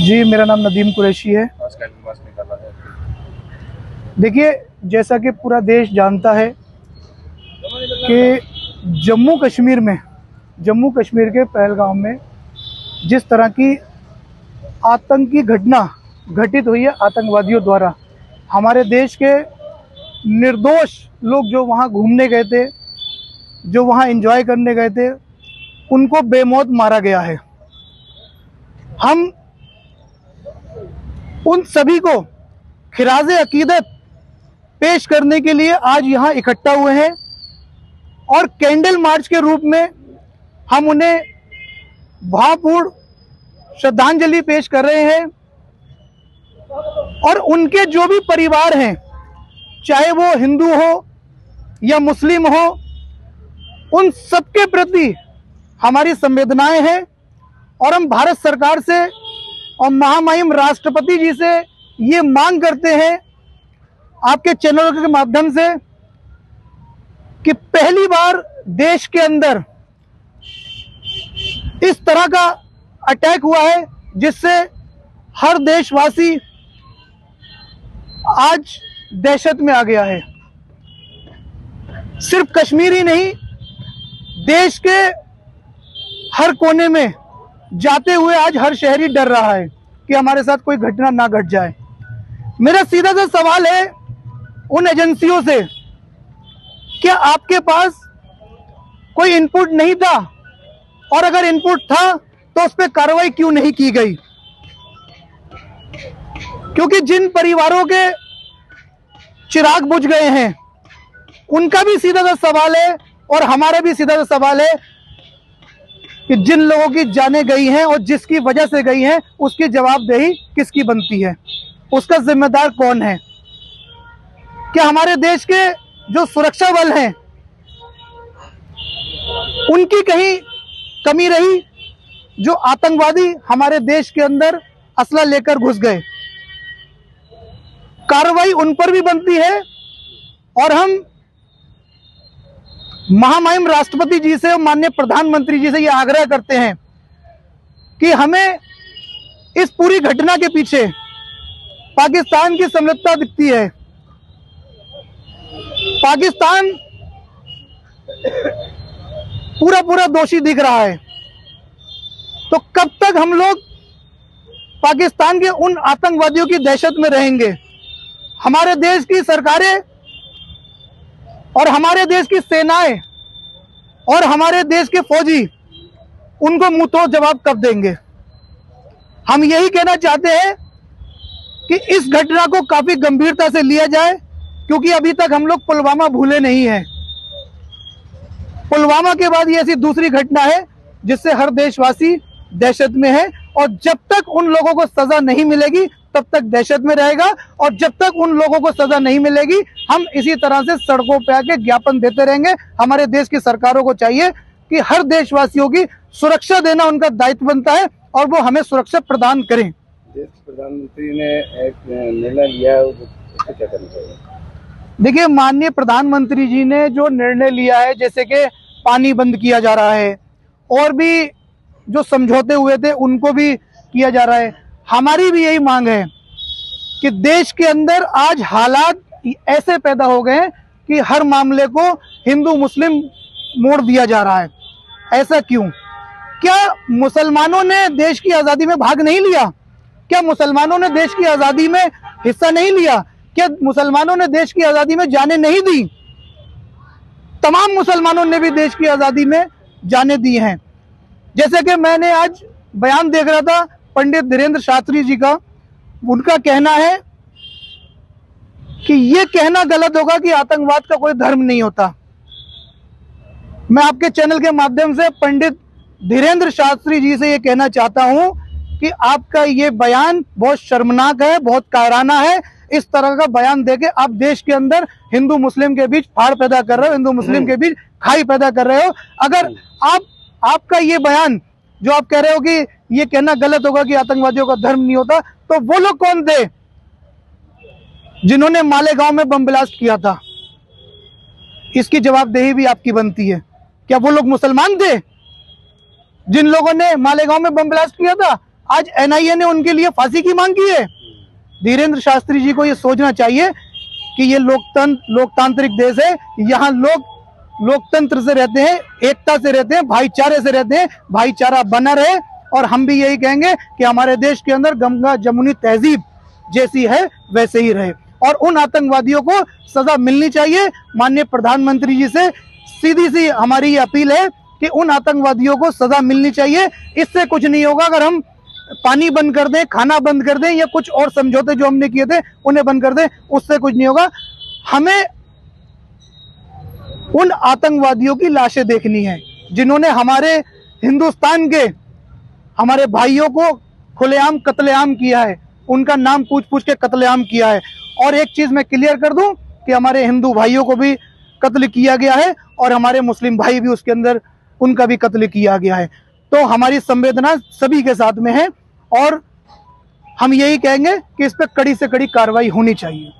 जी, मेरा नाम नदीम कुरैशी है। देखिए, जैसा कि पूरा देश जानता है कि जम्मू कश्मीर के पहलगाम में जिस तरह की आतंकी घटना घटित हुई है आतंकवादियों द्वारा, हमारे देश के निर्दोष लोग जो वहाँ घूमने गए थे, जो वहाँ एंजॉय करने गए थे, उनको बेमौत मारा गया है। हम उन सभी को खिराज़े अकीदत पेश करने के लिए आज यहाँ इकट्ठा हुए हैं और कैंडल मार्च के रूप में हम उन्हें भावपूर्ण श्रद्धांजलि पेश कर रहे हैं। और उनके जो भी परिवार हैं, चाहे वो हिंदू हो या मुस्लिम हो, उन सबके प्रति हमारी संवेदनाएं हैं और हम भारत सरकार से और महामहिम राष्ट्रपति जी से ये मांग करते हैं आपके चैनल के माध्यम से कि पहली बार देश के अंदर इस तरह का अटैक हुआ है जिससे हर देशवासी आज दहशत में आ गया है। सिर्फ कश्मीर ही नहीं, देश के हर कोने में जाते हुए आज हर शहरी डर रहा है कि हमारे साथ कोई घटना ना घट जाए। मेरा सीधा सा सवाल है उन एजेंसियों से, क्या आपके पास कोई इनपुट नहीं था? और अगर इनपुट था तो उस पर कार्रवाई क्यों नहीं की गई? क्योंकि जिन परिवारों के चिराग बुझ गए हैं, उनका भी सीधा सा सवाल है और हमारा भी सीधा सा सवाल है कि जिन लोगों की जानें गई हैं और जिसकी वजह से गई हैं, उसकी जवाबदेही किसकी बनती है? उसका जिम्मेदार कौन है? क्या हमारे देश के जो सुरक्षा बल हैं, उनकी कहीं कमी रही? जो आतंकवादी हमारे देश के अंदर असला लेकर घुस गए, कार्रवाई उन पर भी बनती है। और हम महामहिम राष्ट्रपति जी से और माननीय प्रधानमंत्री जी से ये आग्रह करते हैं कि हमें इस पूरी घटना के पीछे पाकिस्तान की संलिप्तता दिखती है। पाकिस्तान पूरा दोषी दिख रहा है। तो कब तक हम लोग पाकिस्तान के उन आतंकवादियों की दहशत में रहेंगे? हमारे देश की सरकारें और हमारे देश की सेनाएं और हमारे देश के फौजी उनको मुंह तोड़ जवाब कब देंगे? हम यही कहना चाहते हैं कि इस घटना को काफी गंभीरता से लिया जाए, क्योंकि अभी तक हम लोग पुलवामा भूले नहीं हैं। पुलवामा के बाद ये ऐसी दूसरी घटना है जिससे हर देशवासी दहशत में है। और जब तक उन लोगों को सजा नहीं मिलेगी, तब तक दहशत में रहेगा। और जब तक उन लोगों को सजा नहीं मिलेगी, हम इसी तरह से सड़कों पे आके ज्ञापन देते रहेंगे। हमारे देश की सरकारों को चाहिए कि हर देशवासियों की सुरक्षा देना उनका दायित्व बनता है और वो हमें सुरक्षा प्रदान करें। देश प्रधानमंत्री ने एक निर्णय लिया है, उसको क्या करना चाहिए? देखिए, माननीय प्रधानमंत्री जी ने जो निर्णय लिया है, जैसे कि पानी बंद किया जा रहा है और भी जो समझौते हुए थे उनको भी किया जा रहा है, हमारी भी यही मांग है कि देश के अंदर आज हालात ऐसे पैदा हो गए हैं कि हर मामले को हिंदू मुस्लिम मोड़ दिया जा रहा है। ऐसा क्यों? क्या मुसलमानों ने देश की आज़ादी में भाग नहीं लिया? क्या मुसलमानों ने देश की आज़ादी में हिस्सा नहीं लिया? क्या मुसलमानों ने देश की आज़ादी में जानें नहीं दी? तमाम मुसलमानों ने भी देश की आज़ादी में जानें दी हैं। जैसे कि मैंने आज बयान देख रहा था पंडित धीरेंद्र शास्त्री जी का, उनका कहना है कि ये कहना गलत होगा कि आतंकवाद का कोई धर्म नहीं होता। मैं आपके चैनल के माध्यम से पंडित धीरेंद्र शास्त्री जी से ये कहना चाहता हूं कि आपका ये बयान बहुत शर्मनाक है, बहुत कायराना है। इस तरह का बयान देके आप देश के अंदर हिंदू मुस्लिम के बीच फाड़ पैदा कर रहे हो, हिंदू मुस्लिम के बीच खाई पैदा कर रहे हो। अगर आपका ये बयान जो आप कह रहे हो कि ये कहना गलत होगा कि आतंकवादियों का धर्म नहीं होता, तो वो लोग कौन थे जिन्होंने मालेगांव में बम ब्लास्ट किया था? इसकी जवाबदेही भी आपकी बनती है। क्या वो लोग मुसलमान थे जिन लोगों ने मालेगांव में बम ब्लास्ट किया था? आज एनआईए ने उनके लिए फांसी की मांग की है। धीरेन्द्र शास्त्री जी को ये सोचना चाहिए कि ये लोकतांत्रिक देश है, यहाँ लोग लोकतंत्र से रहते हैं, एकता से रहते हैं, भाईचारे से रहते हैं, भाईचारा बना रहे। और हम भी यही कहेंगे कि हमारे देश के अंदर गंगा जमुनी तहजीब जैसी है वैसे ही रहे, और उन आतंकवादियों को सजा मिलनी चाहिए। माननीय प्रधानमंत्री जी से सीधी सी हमारी ये अपील है कि उन आतंकवादियों को सजा मिलनी चाहिए। इससे कुछ नहीं होगा अगर हम पानी बंद कर दें, खाना बंद कर दें, या कुछ और समझौते जो हमने किए थे उन्हें बंद कर दें, उससे कुछ नहीं होगा। हमें उन आतंकवादियों की लाशें देखनी है जिन्होंने हमारे हिंदुस्तान के हमारे भाइयों को खुलेआम कत्लेआम किया है, उनका नाम पूछ पूछ के कत्लेआम किया है। और एक चीज मैं क्लियर कर दूं कि हमारे हिंदू भाइयों को भी कत्ल किया गया है और हमारे मुस्लिम भाई भी उसके अंदर उनका भी कत्ल किया गया है। तो हमारी संवेदना सभी के साथ में है और हम यही कहेंगे कि इस पर कड़ी से कड़ी कार्रवाई होनी चाहिए।